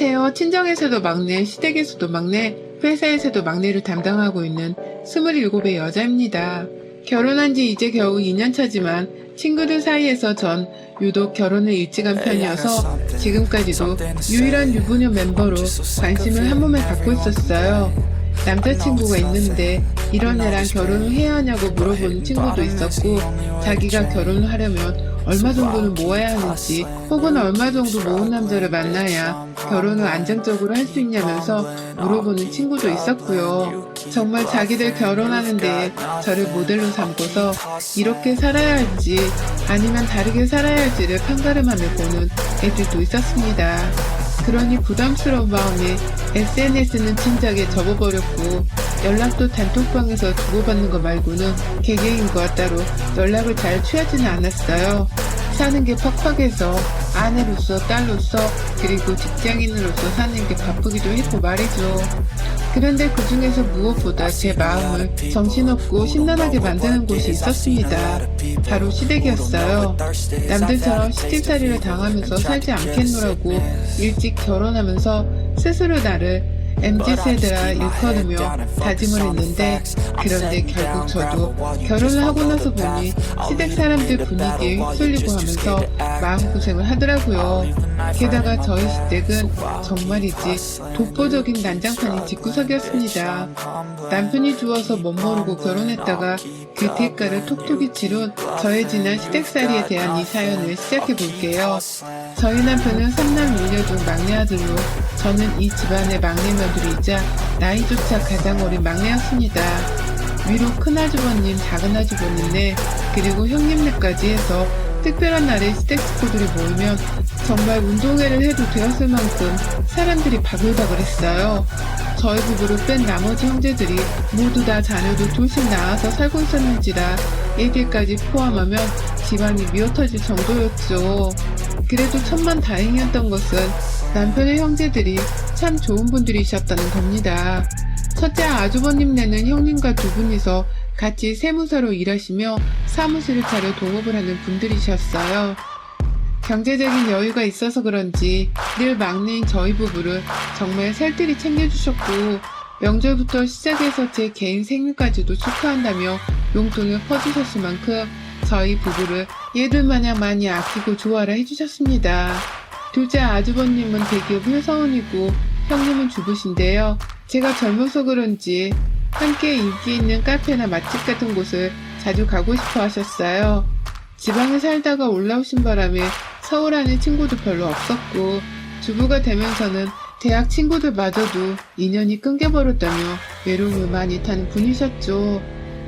안녕하세요. 친정에서도 막내, 시댁에서도 막내, 회사에서도 막내를 담당하고 있는 27의 여자입니다. 결혼한 지 이제 겨우 2년 차지만 친구들 사이에서 전 유독 결혼을 일찍 한 편이어서 지금까지도 유일한 유부녀 멤버로 관심을 한 몸에 갖고 있었어요. 남자친구가 있는데 이런 애랑 결혼을 해야 하냐고 물어보는 친구도 있었고, 자기가 결혼을 하려면 얼마 정도는 모아야 하는지, 혹은 얼마 정도 모은 남자를 만나야 결혼을 안정적으로 할 수 있냐면서 물어보는 친구도 있었고요. 정말 자기들 결혼하는데 저를 모델로 삼고서 이렇게 살아야 할지 아니면 다르게 살아야 할지를 판가름하며 보는 애들도 있었습니다. 그러니 부담스러운 마음에 SNS는 진작에 접어버렸고, 연락도 단톡방에서 주고받는 거 말고는 개개인과 따로 연락을 잘 취하지는 않았어요. 사는 게 팍팍해서 아내로서, 딸로서, 그리고 직장인으로서 사는 게 바쁘기도 했고 말이죠. 그런데 그 중에서 무엇보다 제 마음을 정신없고 심란하게 만드는 곳이 있었습니다. 바로 시댁이었어요. 남들처럼 시집살이를 당하면서 살지 않겠노라고 일찍 결혼하면서 스스로 나를 MZ세대라 일컬으며 다짐을 했는데, 그런데 결국 저도 결혼을 하고 나서 보니 시댁 사람들 분위기에 휩쓸리고 하면서 마음고생을 하더라고요. 게다가 저희 시댁은 정말이지 독보적인 난장판인 집구석이었습니다. 남편이 좋아서 멋모르고 결혼했다가 그 대가를 톡톡히 치른 저의 지난 시댁살이에 대한 이 사연을 시작해볼게요. 저희 남편은 3남 1녀중 막내 아들로, 저는 이 집안의 막내 며느리이자 나이조차 가장 어린 막내였습니다. 위로 큰아주버님, 작은아주버님네, 그리고 형님네까지 해서 특별한 날에 시댁 식구들이 모이면 정말 운동회를 해도 되었을 만큼 사람들이 바글바글했어요. 저희 부부를 뺀 나머지 형제들이 모두 다 자녀도 둘씩 낳아서 살고 있었는지라 애들까지 포함하면 집안이 미어터질 정도였죠. 그래도 천만다행이었던 것은 남편의 형제들이 참 좋은 분들이셨다는 겁니다. 첫째 아주버님네는 형님과 두 분이서 같이 세무사로 일하시며 사무실을 차려 동업을 하는 분들이셨어요. 경제적인 여유가 있어서 그런지 늘 막내인 저희 부부를 정말 살뜰히 챙겨주셨고, 명절부터 시작해서 제 개인 생일까지도 축하한다며 용돈을 퍼주셨을 만큼 저희 부부를 얘들 마냥 많이 아끼고 좋아라 해주셨습니다. 둘째 아주버님은 대기업 회사원이고 형님은 주부신데요. 제가 젊어서 그런지 함께 인기 있는 카페나 맛집 같은 곳을 자주 가고 싶어 하셨어요. 지방에 살다가 올라오신 바람에 서울 안에 친구도 별로 없었고, 주부가 되면서는 대학 친구들마저도 인연이 끊겨버렸다며 외로움을 많이 타는 분이셨죠.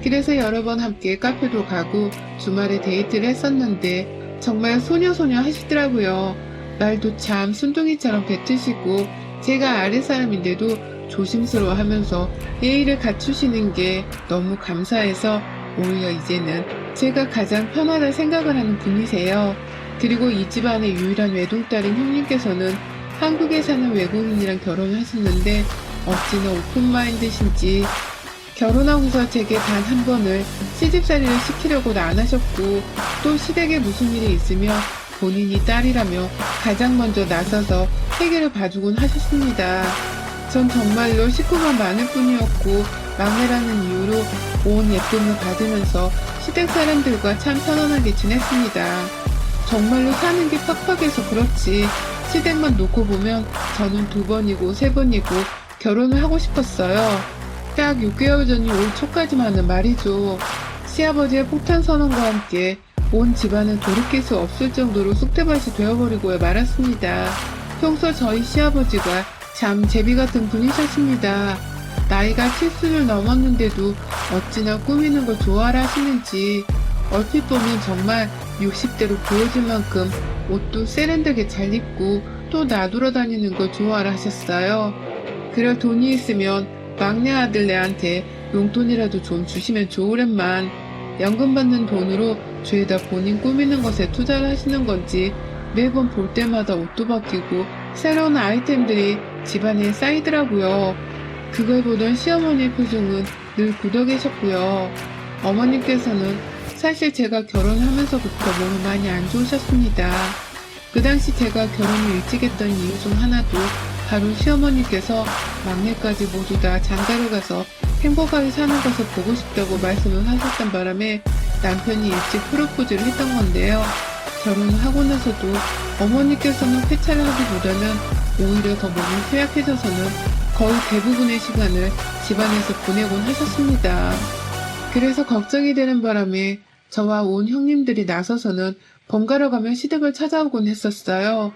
그래서 여러 번 함께 카페도 가고 주말에 데이트를 했었는데 정말 소녀소녀 하시더라고요. 말도 참 순둥이처럼 뱉으시고, 제가 아랫사람인데도 조심스러워하면서 예의를 갖추시는 게 너무 감사해서 오히려 이제는 제가 가장 편하다 생각을 하는 분이세요. 그리고 이 집안의 유일한 외동딸인 형님께서는 한국에 사는 외국인이랑 결혼을 하셨는데 어찌나 오픈마인드신지 결혼하고서 제게 단 한 번을 시집살이를 시키려고도 안 하셨고, 또 시댁에 무슨 일이 있으면 본인이 딸이라며 가장 먼저 나서서 해결을 봐주곤 하셨습니다. 전 정말로 식구만 많을 뿐이었고, 막내라는 이유로 온 예쁨을 받으면서 시댁 사람들과 참 편안하게 지냈습니다. 정말로 사는 게 팍팍해서 그렇지 시댁만 놓고 보면 저는 2번이고 3번이고 결혼을 하고 싶었어요. 딱 6개월 전이 올 초까지만은 말이죠. 시아버지의 폭탄 선언과 함께 온 집안은 돌이킬 수 없을 정도로 쑥대밭이 되어버리고 말았습니다. 평소 저희 시아버지가 참 제비같은 분이셨습니다. 나이가 70을 넘었는데도 어찌나 꾸미는 걸 좋아라 하시는지, 얼핏 보면 정말 60대로 보여질 만큼 옷도 세련되게 잘 입고 또 나돌아 다니는 걸 좋아라 하셨어요. 그럴 돈이 있으면 막내 아들네한테 용돈이라도 좀 주시면 좋으련만, 연금 받는 돈으로 죄다 본인 꾸미는 것에 투자를 하시는 건지 매번 볼 때마다 옷도 바뀌고 새로운 아이템들이 집안에 쌓이더라고요. 그걸 보던 시어머니의 표정은 늘 굳어 계셨고요. 어머님께서는 사실 제가 결혼하면서부터 몸이 많이 안 좋으셨습니다. 그 당시 제가 결혼을 일찍 했던 이유 중 하나도 바로 시어머니께서 막내까지 모두 다 장가를 가서 행복하게 사는 것을 보고 싶다고 말씀을 하셨던 바람에 남편이 일찍 프로포즈를 했던 건데요. 결혼을 하고 나서도 어머니께서는 쾌차를 하기보다는 오히려 더 몸이 쇠약해져서는 거의 대부분의 시간을 집안에서 보내곤 하셨습니다. 그래서 걱정이 되는 바람에 저와 온 형님들이 나서서는 번갈아 가며 시댁을 찾아오곤 했었어요.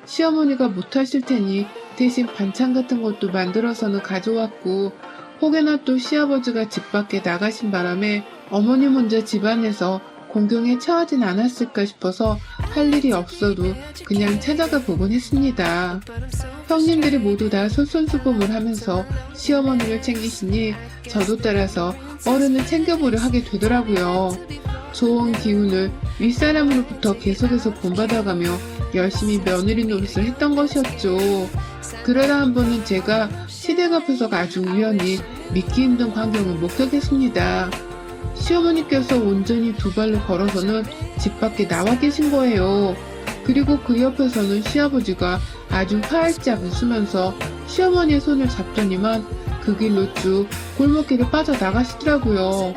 시어머니가 못하실 테니 대신 반찬 같은 것도 만들어서는 가져왔고, 혹여나 또 시아버지가 집 밖에 나가신 바람에 어머니 혼자 집안에서 공경에 처하진 않았을까 싶어서 할 일이 없어도 그냥 찾아가 보곤 했습니다. 형님들이 모두 다 솔선수범을 하면서 시어머니를 챙기시니 저도 따라서 어른을 챙겨보려 하게 되더라고요. 좋은 기운을 윗사람으로부터 계속해서 본받아가며 열심히 며느리 노릇을 했던 것이었죠. 그러다 한 번은 제가 시댁 앞에서 아주 우연히 믿기 힘든 광경을 목격했습니다. 시어머니께서 온전히 두 발로 걸어서는 집 밖에 나와 계신 거예요. 그리고 그 옆에서는 시아버지가 아주 활짝 웃으면서 시어머니의 손을 잡더니만 그 길로 쭉 골목길을 빠져나가시더라고요.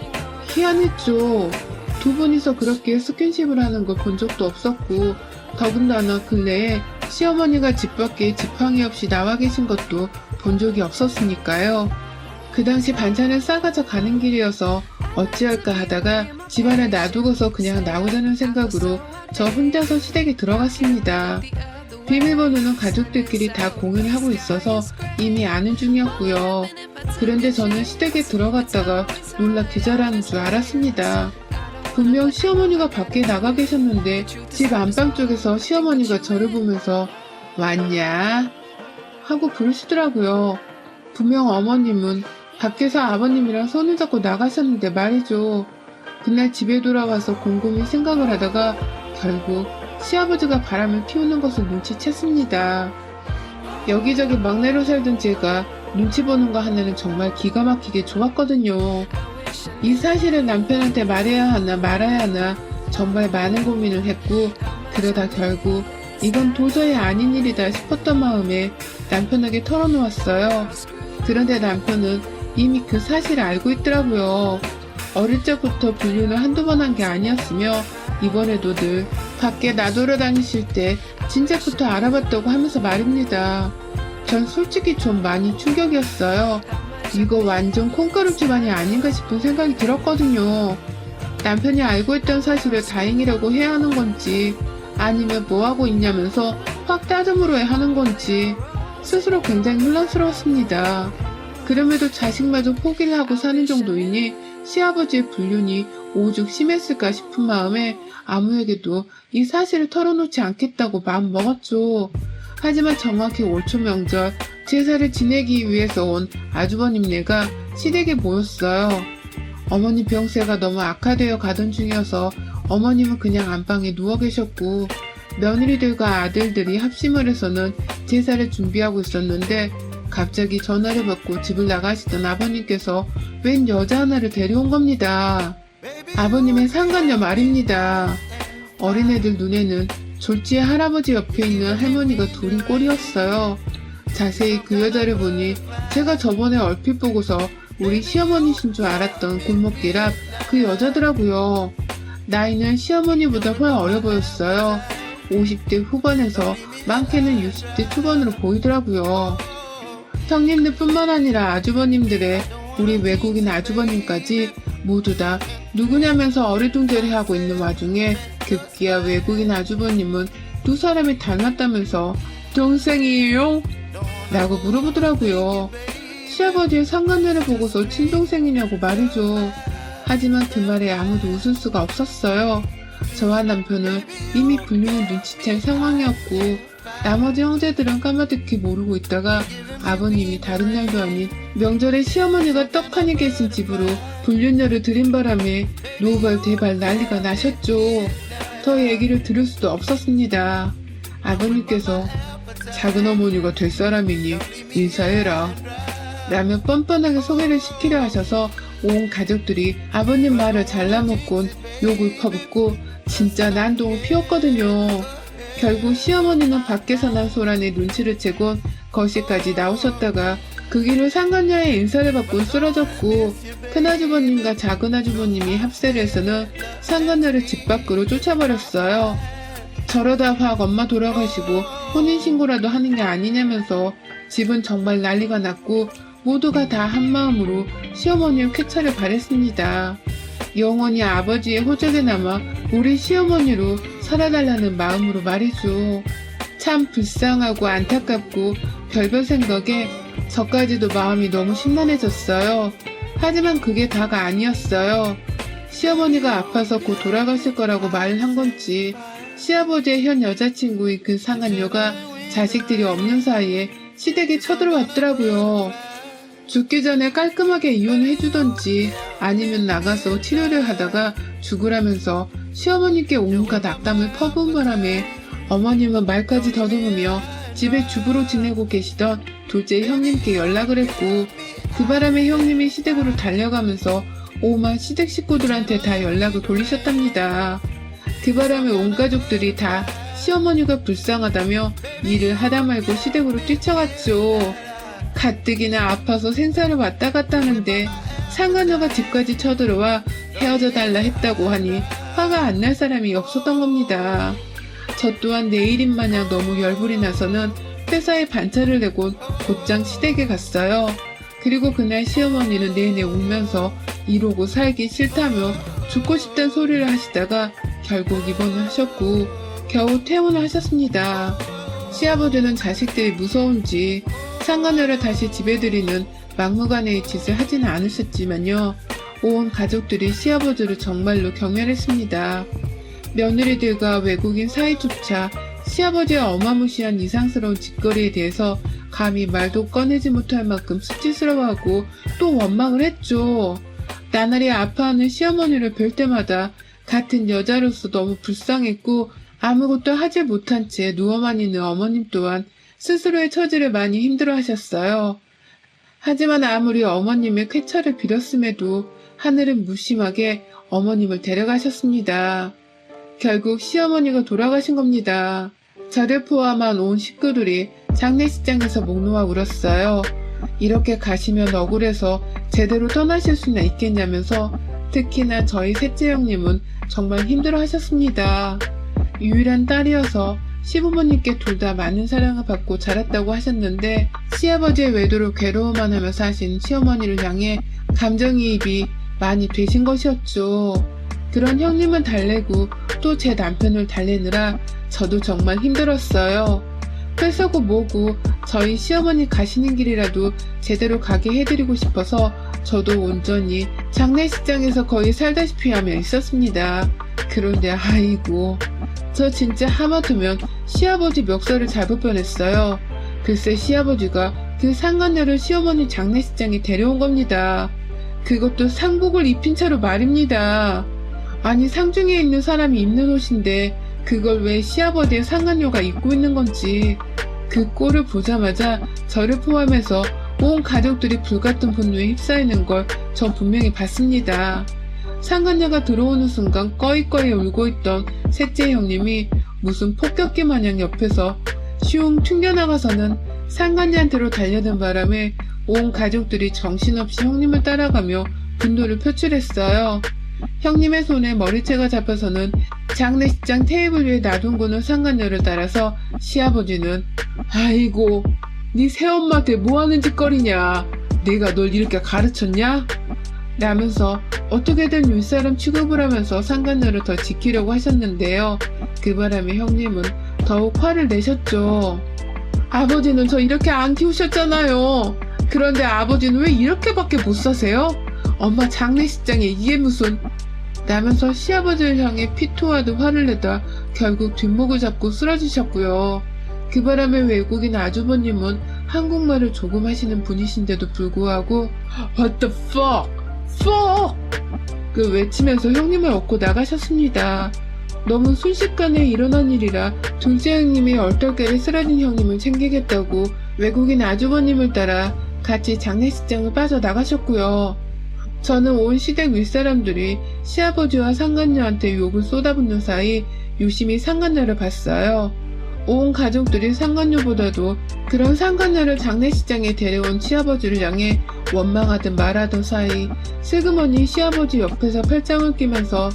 희한했죠. 두 분이서 그렇게 스킨십을 하는 걸 본 적도 없었고, 더군다나 근래에 시어머니가 집 밖에 지팡이 없이 나와 계신 것도 본 적이 없었으니까요. 그 당시 반찬을 싸가져 가는 길이어서 어찌할까 하다가 집안에 놔두고서 그냥 나오자는 생각으로 저 혼자서 시댁에 들어갔습니다. 비밀번호는 가족들끼리 다 공유를 하고 있어서 이미 아는 중이었고요. 그런데 저는 시댁에 들어갔다가 놀라 기절하는 줄 알았습니다. 분명 시어머니가 밖에 나가 계셨는데 집 안방 쪽에서 시어머니가 저를 보면서 왔냐? 하고 부르시더라고요. 분명 어머님은 밖에서 아버님이랑 손을 잡고 나가셨는데 말이죠. 그날 집에 돌아와서 곰곰이 생각을 하다가 결국 시아버지가 바람을 피우는 것을 눈치챘습니다. 여기저기 막내로 살던 제가 눈치 보는 거 하나는 정말 기가 막히게 좋았거든요. 이 사실을 남편한테 말해야 하나 말아야 하나 정말 많은 고민을 했고, 그러다 결국 이건 도저히 아닌 일이다 싶었던 마음에 남편에게 털어놓았어요. 그런데 남편은 이미 그 사실을 알고 있더라고요. 어릴 적부터 불륜을 한두 번 한 게 아니었으며 이번에도 늘 밖에 나돌아다니실 때 진작부터 알아봤다고 하면서 말입니다. 전 솔직히 좀 많이 충격이었어요. 이거 완전 콩가루 집안이 아닌가 싶은 생각이 들었거든요. 남편이 알고 있던 사실을 다행이라고 해야 하는 건지 아니면 뭐하고 있냐면서 확 따져물어야 하는 건지 스스로 굉장히 혼란스러웠습니다. 그럼에도 자식마저 포기를 하고 사는 정도이니 시아버지의 불륜이 오죽 심했을까 싶은 마음에 아무에게도 이 사실을 털어놓지 않겠다고 마음먹었죠. 하지만 정확히 올초 명절 제사를 지내기 위해서 온 아주버님네가 시댁에 모였어요. 어머니 병세가 너무 악화되어 가던 중이어서 어머님은 그냥 안방에 누워 계셨고, 며느리들과 아들들이 합심을 해서는 제사를 준비하고 있었는데 갑자기 전화를 받고 집을 나가시던 아버님께서 웬 여자 하나를 데려온 겁니다. 아버님의 상간녀 말입니다. 어린애들 눈에는 졸지의 할아버지 옆에 있는 할머니가 둘인 꼴이었어요. 자세히 그 여자를 보니 제가 저번에 얼핏 보고서 우리 시어머니신 줄 알았던 골목길 앞 그 여자더라고요. 나이는 시어머니보다 훨 어려 보였어요. 50대 후반에서 많게는 60대 초반으로 보이더라고요. 형님들 뿐만 아니라 아주버님들의 우리 외국인 아주버님까지 모두 다 누구냐면서 어리둥절해하고 있는 와중에 급기야 외국인 아주버님은 두 사람이 닮았다면서 동생이에요? 라고 물어보더라고요. 시아버지의 상간녀를 보고서 친동생이냐고 말이죠. 하지만 그 말에 아무도 웃을 수가 없었어요. 저와 남편은 이미 불륜을 눈치챈 상황이었고 나머지 형제들은 까마득히 모르고 있다가 아버님이 다른 날도 아닌 명절에 시어머니가 떡하니 계신 집으로 불륜녀를 들인 바람에 노발대발 난리가 나셨죠. 더 얘기를 들을 수도 없었습니다. 아버님께서 작은 어머니가 될 사람이니 인사해라 라며 뻔뻔하게 소개를 시키려 하셔서 온 가족들이 아버님 말을 잘라먹곤 욕을 퍼붓고 진짜 난동을 피웠거든요. 결국 시어머니는 밖에서 난 소란에 눈치를 채곤 거실까지 나오셨다가 그 길로 상간녀의 인사를 받고 쓰러졌고, 큰아주버님과 작은아주버님이 합세를 해서는 상간녀를 집 밖으로 쫓아버렸어요. 저러다 확 엄마 돌아가시고 혼인신고라도 하는 게 아니냐면서 집은 정말 난리가 났고 모두가 다 한마음으로 시어머니의 쾌차를 바랬습니다. 영원히 아버지의 호적에 남아 우리 시어머니로 살아달라는 마음으로 말이죠. 참 불쌍하고 안타깝고 별별 생각에 저까지도 마음이 너무 심란해졌어요. 하지만 그게 다가 아니었어요. 시어머니가 아파서 곧 돌아가실 거라고 말을 한 건지 시아버지의 현 여자친구인 그 상간녀가 자식들이 없는 사이에 시댁에 쳐들어왔더라고요. 죽기 전에 깔끔하게 이혼을 해주던지 아니면 나가서 치료를 하다가 죽으라면서 시어머니께 온갖 악담을 퍼부은 바람에 어머님은 말까지 더듬으며 집에 주부로 지내고 계시던 둘째 형님께 연락을 했고, 그 바람에 형님이 시댁으로 달려가면서 오만 시댁 식구들한테 다 연락을 돌리셨답니다. 그 바람에 온 가족들이 다 시어머니가 불쌍하다며 일을 하다 말고 시댁으로 뛰쳐갔죠. 가뜩이나 아파서 생사를 왔다 갔다 하는데 상간녀가 집까지 쳐들어와 헤어져 달라 했다고 하니 화가 안 날 사람이 없었던 겁니다. 저 또한 내일인 마냥 너무 열불이 나서는 회사에 반차를 내곤 곧장 시댁에 갔어요. 그리고 그날 시어머니는 내내 울면서 이러고 살기 싫다며 죽고 싶단 소리를 하시다가 결국 입원을 하셨고 겨우 퇴원을 하셨습니다. 시아버지는 자식들이 무서운지 상간녀를 다시 집에 들이는 막무가내의 짓을 하지는 않으셨지만요. 온 가족들이 시아버지를 정말로 경멸했습니다. 며느리들과 외국인 사이조차 시아버지의 어마무시한 이상스러운 짓거리에 대해서 감히 말도 꺼내지 못할 만큼 수치스러워하고 또 원망을 했죠. 나날이 아파하는 시어머니를 뵐 때마다 같은 여자로서 너무 불쌍했고 아무것도 하지 못한 채 누워만 있는 어머님 또한 스스로의 처지를 많이 힘들어하셨어요. 하지만 아무리 어머님의 쾌차를 빌었음에도 하늘은 무심하게 어머님을 데려가셨습니다. 결국 시어머니가 돌아가신 겁니다. 저를 포함한 온 식구들이 장례식장에서 목 놓아 울었어요. 이렇게 가시면 억울해서 제대로 떠나실 수나 있겠냐면서 특히나 저희 셋째 형님은 정말 힘들어 하셨습니다. 유일한 딸이어서 시부모님께 둘 다 많은 사랑을 받고 자랐다고 하셨는데 시아버지의 외도로 괴로워만 하며 사신 시어머니를 향해 감정이입이 많이 되신 것이었죠. 그런 형님은 달래고 또 제 남편을 달래느라 저도 정말 힘들었어요. 회사고 뭐고 저희 시어머니 가시는 길이라도 제대로 가게 해드리고 싶어서 저도 온전히 장례식장에서 거의 살다시피 하며 있었습니다. 그런데 아이고, 저 진짜 하마터면 시아버지 멱살을 잡을 뻔했어요. 글쎄 시아버지가 그 상간녀를 시어머니 장례식장에 데려온 겁니다. 그것도 상복을 입힌 채로 말입니다. 아니 상중에 있는 사람이 입는 옷인데 그걸 왜 시아버지의 상간녀가 입고 있는 건지 그 꼴을 보자마자 저를 포함해서 온 가족들이 불같은 분노에 휩싸이는 걸 전 분명히 봤습니다. 상간녀가 들어오는 순간 꺼이꺼이 울고 있던 셋째 형님이 무슨 폭격기 마냥 옆에서 슝 튕겨나가서는 상간녀한테로 달려든 바람에 온 가족들이 정신없이 형님을 따라가며 분노를 표출했어요. 형님의 손에 머리채가 잡혀서는 장례식장 테이블 위에 놔둔 상간녀를 따라서 시아버지는 아이고 네 새엄마한테 뭐하는 짓거리냐, 내가 널 이렇게 가르쳤냐? 라면서 어떻게든 윗사람 취급을 하면서 상간녀를 더 지키려고 하셨는데요. 그 바람에 형님은 더욱 화를 내셨죠. 아버지는 저 이렇게 안 키우셨잖아요. 그런데 아버지는 왜 이렇게밖에 못 사세요? 엄마 장례식장에 이게 무슨... 라면서 시아버지를 향해 피토하듯 화를 내다 결국 뒷목을 잡고 쓰러지셨고요. 그 바람에 외국인 아주버님은 한국말을 조금 하시는 분이신데도 불구하고 What the fuck? fuck! 그 외치면서 형님을 얻고 나가셨습니다. 너무 순식간에 일어난 일이라 둘째 형님이 얼떨결에 쓰러진 형님을 챙기겠다고 외국인 아주버님을 따라 같이 장례식장을 빠져나가셨고요. 저는 온 시댁 윗사람들이 시아버지와 상간녀한테 욕을 쏟아붓는 사이 유심히 상간녀를 봤어요. 온 가족들이 상간녀보다도 그런 상간녀를 장례식장에 데려온 시아버지를 향해 원망하듯 말하던 사이 슬그머니 시아버지 옆에서 팔짱을 끼면서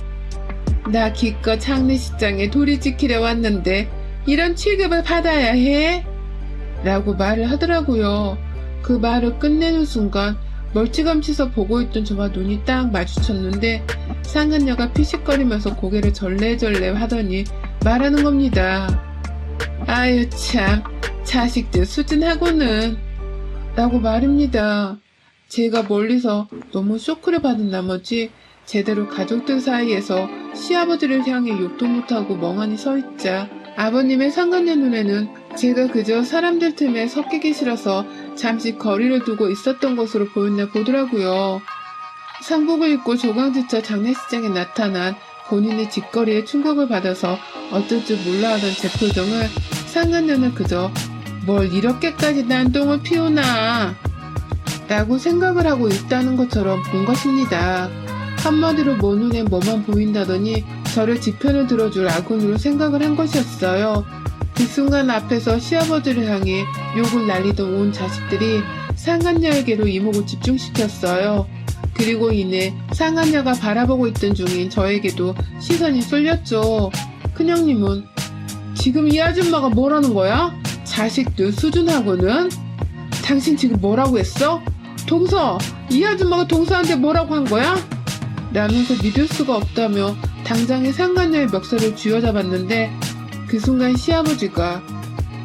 나 기껏 장례식장에 도리 지키려 왔는데 이런 취급을 받아야 해? 라고 말을 하더라고요. 그 말을 끝내는 순간 멀찌감치서 보고 있던 저와 눈이 딱 마주쳤는데 상간녀가 피식거리면서 고개를 절레절레 하더니 말하는 겁니다. 아유 참 자식들 수준하고는 라고 말입니다. 제가 멀리서 너무 쇼크를 받은 나머지 제대로 가족들 사이에서 시아버지를 향해 욕도 못하고 멍하니 서있자 아버님의 상간녀 눈에는 제가 그저 사람들 틈에 섞이기 싫어서 잠시 거리를 두고 있었던 것으로 보였나 보더라고요. 상복을 입고 조강지차 장례식장에 나타난 본인의 짓거리에 충격을 받아서 어쩔 줄 몰라 하던 제 표정을 상간녀는 그저 뭘 이렇게까지 난동을 피우나 라고 생각을 하고 있다는 것처럼 본 것입니다. 한마디로 뭐 눈에 뭐만 보인다더니 저를 지편을 들어줄 아군으로 생각을 한 것이었어요. 그 순간 앞에서 시아버지를 향해 욕을 날리던 온 자식들이 상간녀에게로 이목을 집중시켰어요. 그리고 이내 상간녀가 바라보고 있던 중인 저에게도 시선이 쏠렸죠. 큰형님은 지금 이 아줌마가 뭐라는 거야? 자식들 수준하고는? 당신 지금 뭐라고 했어? 동서! 이 아줌마가 동서한테 뭐라고 한 거야? 라면서 믿을 수가 없다며 당장에 상간녀의 멱살을 쥐어잡았는데 그 순간 시아버지가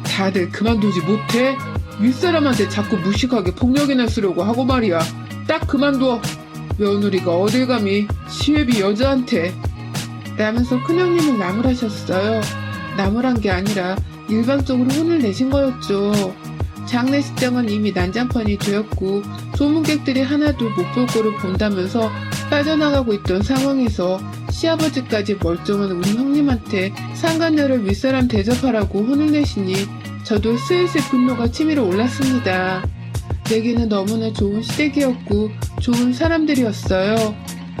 다들 그만두지 못해? 윗사람한테 자꾸 무식하게 폭력이나 쓰려고 하고 말이야. 딱 그만둬. 며느리가 어딜 감히 시애비 여자한테 라면서 큰형님을 나무라셨어요. 나무란 게 아니라 일방적으로 혼을 내신 거였죠. 장례식장은 이미 난장판이 되었고 소문객들이 하나도 못 볼 거를 본다면서 빠져나가고 있던 상황에서 시아버지까지 멀쩡한 우리 형님한테 상간녀를 윗사람 대접하라고 혼을 내시니 저도 슬슬 분노가 치밀어 올랐습니다. 내게는 너무나 좋은 시댁이었고 좋은 사람들이었어요.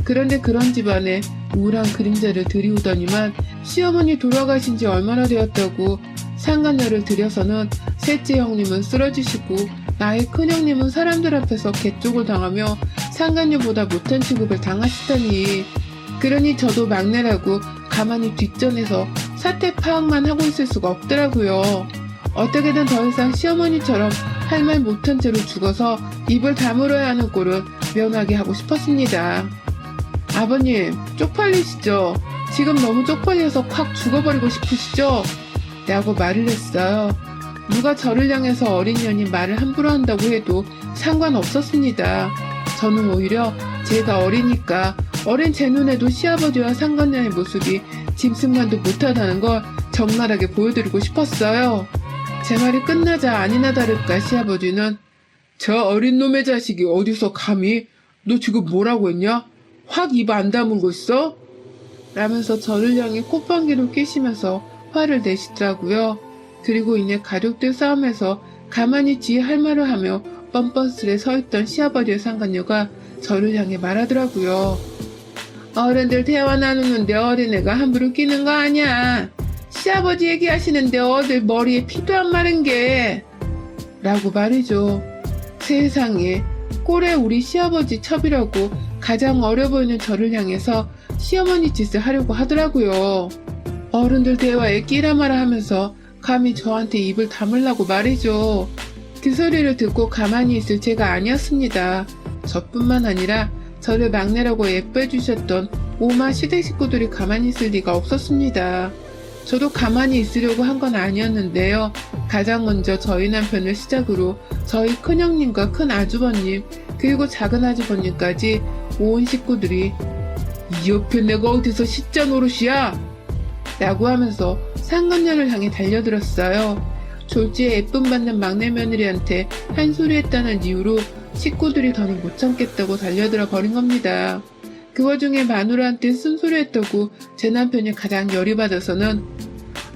그런데 그런 집안에 우울한 그림자를 들이우더니만 시어머니 돌아가신 지 얼마나 되었다고 상간녀를 들여서는 셋째 형님은 쓰러지시고 나의 큰형님은 사람들 앞에서 개쪽을 당하며 상간녀보다 못한 취급을 당하시다니. 그러니 저도 막내라고 가만히 뒷전에서 사태 파악만 하고 있을 수가 없더라고요. 어떻게든 더 이상 시어머니처럼 할 말 못한 채로 죽어서 입을 다물어야 하는 꼴은 면하게 하고 싶었습니다. 아버님, 쪽팔리시죠? 지금 너무 쪽팔려서 확 죽어버리고 싶으시죠? 라고 말을 했어요. 누가 저를 향해서 어린 년이 말을 함부로 한다고 해도 상관없었습니다. 저는 오히려 제가 어리니까 어린 제 눈에도 시아버지와 상간녀의 모습이 짐승만도 못하다는 걸 적나라하게 보여드리고 싶었어요. 제 말이 끝나자 아니나 다를까 시아버지는 저 어린 놈의 자식이 어디서 감히 너 지금 뭐라고 했냐? 확 입 안 다물고 있어? 라면서 저를 향해 콧방귀를 뀌시면서 화를 내시더라고요. 그리고 이내 가족들 싸움에서 가만히 지 할 말을 하며 뻔뻔스레 서있던 시아버지의 상간녀가 저를 향해 말하더라고요. 어른들 대화 나누는데 어린애가 함부로 끼는 거 아니야. 시아버지 얘기하시는데 어딜 머리에 피도 안 마른 게 라고 말이죠. 세상에 꼴에 우리 시아버지 첩이라고 가장 어려 보이는 저를 향해서 시어머니 짓을 하려고 하더라고요. 어른들 대화에 끼라마라 하면서 감히 저한테 입을 다물라고 말이죠. 그 소리를 듣고 가만히 있을 제가 아니었습니다. 저뿐만 아니라 저를 막내라고 예뻐해주셨던 오마 시댁 식구들이 가만히 있을 리가 없었습니다. 저도 가만히 있으려고 한 건 아니었는데요. 가장 먼저 저희 남편을 시작으로 저희 큰형님과 큰아주버님 그리고 작은아주버님까지 온 식구들이 이 옆에 내가 어디서 시자 노릇이야? 라고 하면서 상간녀를 향해 달려들었어요. 졸지에 예쁨 받는 막내 며느리한테 한 소리 했다는 이유로 식구들이 더는 못 참겠다고 달려들어 버린 겁니다. 그 와중에 마누라한테 쓴소리했다고 제 남편이 가장 열이 받아서는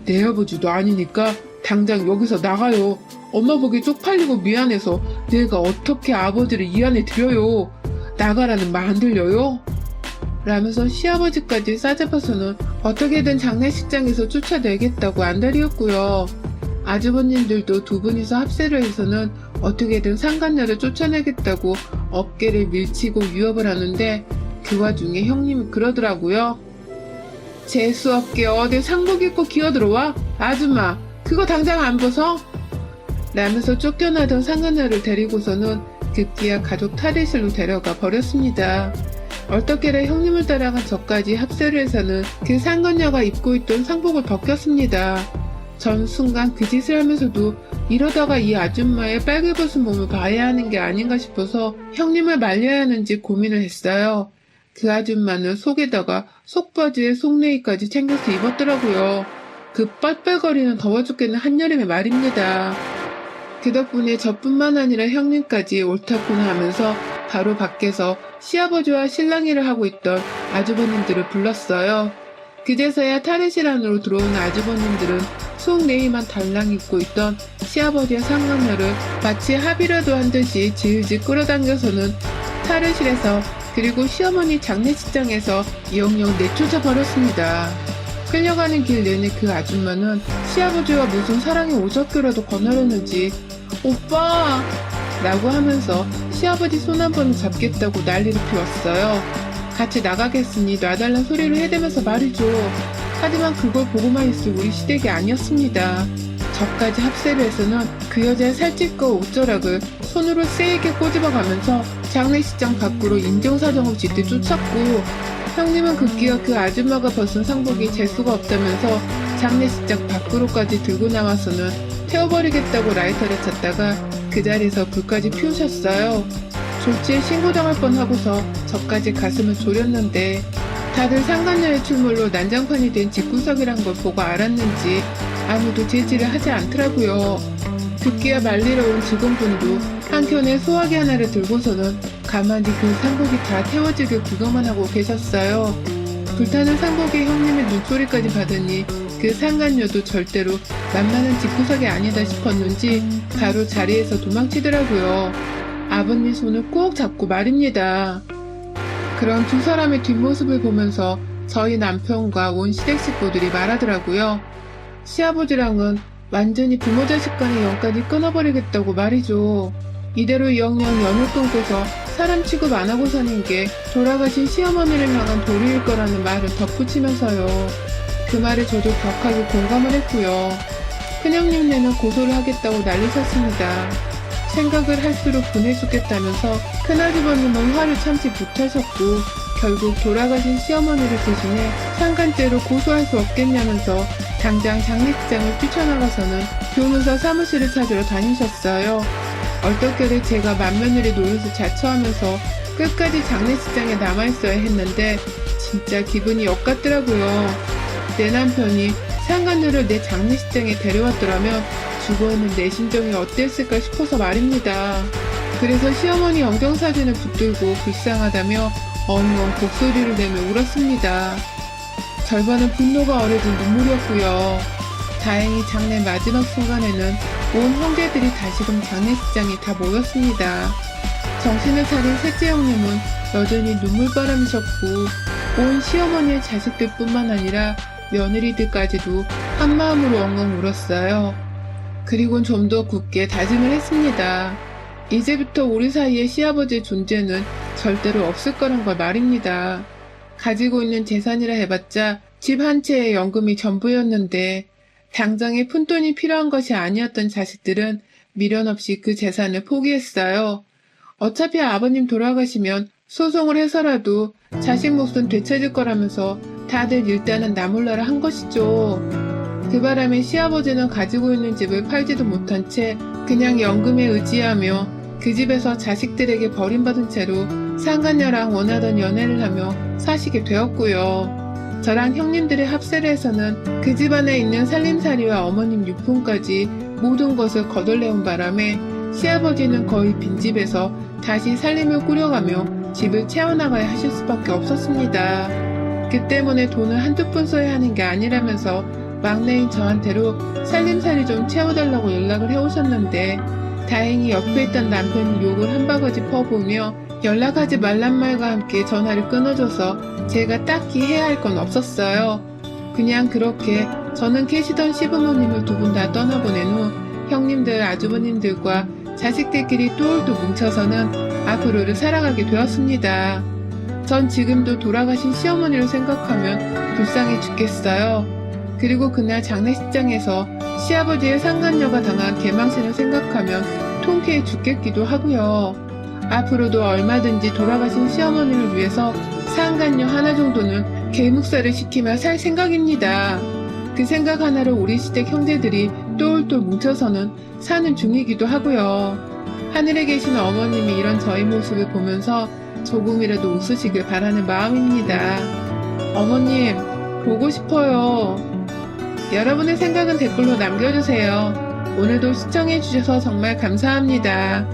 내 아버지도 아니니까 당장 여기서 나가요. 엄마 보기 쪽팔리고 미안해서 내가 어떻게 아버지를 이 안에 들여요. 나가라는 말 안 들려요? 라면서 시아버지까지 싸잡아서는 어떻게든 장례식장에서 쫓아내겠다고 안달이었고요. 아주버님들도 두 분이서 합세를 해서는 어떻게든 상간녀를 쫓아내겠다고 어깨를 밀치고 위협을 하는데 그 와중에 형님이 그러더라고요. 재수없게 어디 상복 입고 기어들어와? 아줌마 그거 당장 안 벗어? 라면서 쫓겨나던 상간녀를 데리고서는 급기야 가족 탈의실로 데려가 버렸습니다. 어떻게든 형님을 따라간 저까지 합세를 해서는 그 상간녀가 입고 있던 상복을 벗겼습니다. 전 순간 그 짓을 하면서도 이러다가 이 아줌마의 빨개벗은 몸을 봐야 하는 게 아닌가 싶어서 형님을 말려야 하는지 고민을 했어요. 그 아줌마는 속에다가 속바지에 속내의까지 챙겨서 입었더라고요. 그 뻘뻘거리는 더워 죽겠는 한여름의 말입니다. 그 덕분에 저뿐만 아니라 형님까지 옳다구나 하면서 바로 밖에서 시아버지와 실랑이를 하고 있던 아주버님들을 불렀어요. 그제서야 탈의실 안으로 들어온 아주버님들은 속내의만 달랑 입고 있던 시아버지의 상간녀를 마치 합의라도 한 듯이 질질 끌어당겨서는 탈의실에서 그리고 시어머니 장례식장에서 영영 내쫓아 버렸습니다. 끌려가는 길 내내 그 아줌마는 시아버지와 무슨 사랑의 오적교라도 거느렸는지 오빠! 라고 하면서 시아버지 손 한 번을 잡겠다고 난리를 피웠어요. 같이 나가겠으니 놔달란 소리를 해대면서 말이죠. 하지만 그걸 보고만 있을 우리 시댁이 아니었습니다. 저까지 합세를 해서는 그 여자의 살찔거 옷자락을 손으로 세게 꼬집어가면서 장례식장 밖으로 인정사정 없이 내쫓았고 형님은 급기야 그 아줌마가 벗은 상복이 재수가 없다면서 장례식장 밖으로까지 들고 나와서는 태워버리겠다고 라이터를 찾다가 그 자리에서 불까지 피우셨어요. 졸지에 신고당할 뻔하고서 저까지 가슴을 졸였는데 다들 상간녀의 출몰로 난장판이 된 집구석이란 걸 보고 알았는지 아무도 제지를 하지 않더라고요. 급기야 말리러 온 직원분도 한켠에 소화기 하나를 들고서는 가만히 그 상복이 다 태워지길 구경만 하고 계셨어요. 불타는 상복에 형님의 눈소리까지 받으니 그 상간녀도 절대로 만만한 집구석이 아니다 싶었는지 바로 자리에서 도망치더라고요. 아버님 손을 꼭 잡고 말입니다. 그런 두 사람의 뒷모습을 보면서 저희 남편과 온 시댁 식구들이 말하더라고요. 시아버지랑은 완전히 부모 자식 간의 연까지 끊어버리겠다고 말이죠. 이대로 영영 연을 끊고서 사람 취급 안 하고 사는 게 돌아가신 시어머니를 향한 도리일 거라는 말을 덧붙이면서요. 그 말에 저도 격하게 공감을 했고요. 큰형님네는 고소를 하겠다고 난리쳤습니다. 생각을 할수록 분해 죽겠다면서 큰아주버님은 화를 참지 못하셨고 결국 돌아가신 시어머니를 대신해 상간죄로 고소할 수 없겠냐면서 당장 장례식장을 뛰쳐나가서는 교문서 사무실을 찾으러 다니셨어요. 얼떨결에 제가 맏며느리 노릇을 자처하면서 끝까지 장례식장에 남아있어야 했는데 진짜 기분이 역같더라고요. 내 남편이 상간녀를 내 장례식장에 데려왔더라면 죽어있는 내 심정이 어땠을까 싶어서 말입니다. 그래서 시어머니 영정사진을 붙들고 불쌍하다며 엉엉 곡소리를 내며 울었습니다. 절반은 분노가 어려진 눈물이었고요. 다행히 장례 마지막 순간에는 온 형제들이 다시금 장례식장에 다 모였습니다. 정신을 차린 셋째 형님은 여전히 눈물바람이셨고 온 시어머니의 자식들뿐만 아니라 며느리들까지도 한마음으로 엉엉 울었어요. 그리곤 좀 더 굳게 다짐을 했습니다. 이제부터 우리 사이에 시아버지의 존재는 절대로 없을 거란 걸 말입니다. 가지고 있는 재산이라 해봤자 집 한 채의 연금이 전부였는데 당장에 푼돈이 필요한 것이 아니었던 자식들은 미련 없이 그 재산을 포기했어요. 어차피 아버님 돌아가시면 소송을 해서라도 자식 몫은 되찾을 거라면서 다들 일단은 나몰라라 한 것이죠. 그 바람에 시아버지는 가지고 있는 집을 팔지도 못한 채 그냥 연금에 의지하며 그 집에서 자식들에게 버림받은 채로 상간녀랑 원하던 연애를 하며 사시게 되었고요. 저랑 형님들의 합세를 해서는 그 집안에 있는 살림살이와 어머님 유품까지 모든 것을 거덜내온 바람에 시아버지는 거의 빈집에서 다시 살림을 꾸려가며 집을 채워나가야 하실 수밖에 없었습니다. 그 때문에 돈을 한두 푼 써야 하는 게 아니라면서 막내인 저한테로 살림살이 좀 채워달라고 연락을 해오셨는데 다행히 옆에 있던 남편이 욕을 한 바가지 퍼부으며 연락하지 말란 말과 함께 전화를 끊어줘서 제가 딱히 해야 할 건 없었어요. 그냥 그렇게 저는 계시던 시부모님을 두 분 다 떠나보낸 후 형님들, 아주버님들과 자식들끼리 똘똘 뭉쳐서는 앞으로를 살아가게 되었습니다. 전 지금도 돌아가신 시어머니를 생각하면 불쌍해 죽겠어요. 그리고 그날 장례식장에서 시아버지의 상간녀가 당한 개망신을 생각하면 통쾌해 죽겠기도 하고요. 앞으로도 얼마든지 돌아가신 시어머니를 위해서 상간녀 하나 정도는 개묵사를 시키며 살 생각입니다. 그 생각 하나로 우리 시댁 형제들이 똘똘 뭉쳐서는 사는 중이기도 하고요. 하늘에 계신 어머님이 이런 저희 모습을 보면서 조금이라도 웃으시길 바라는 마음입니다. 어머님, 보고 싶어요. 여러분의 생각은 댓글로 남겨주세요. 오늘도 시청해주셔서 정말 감사합니다.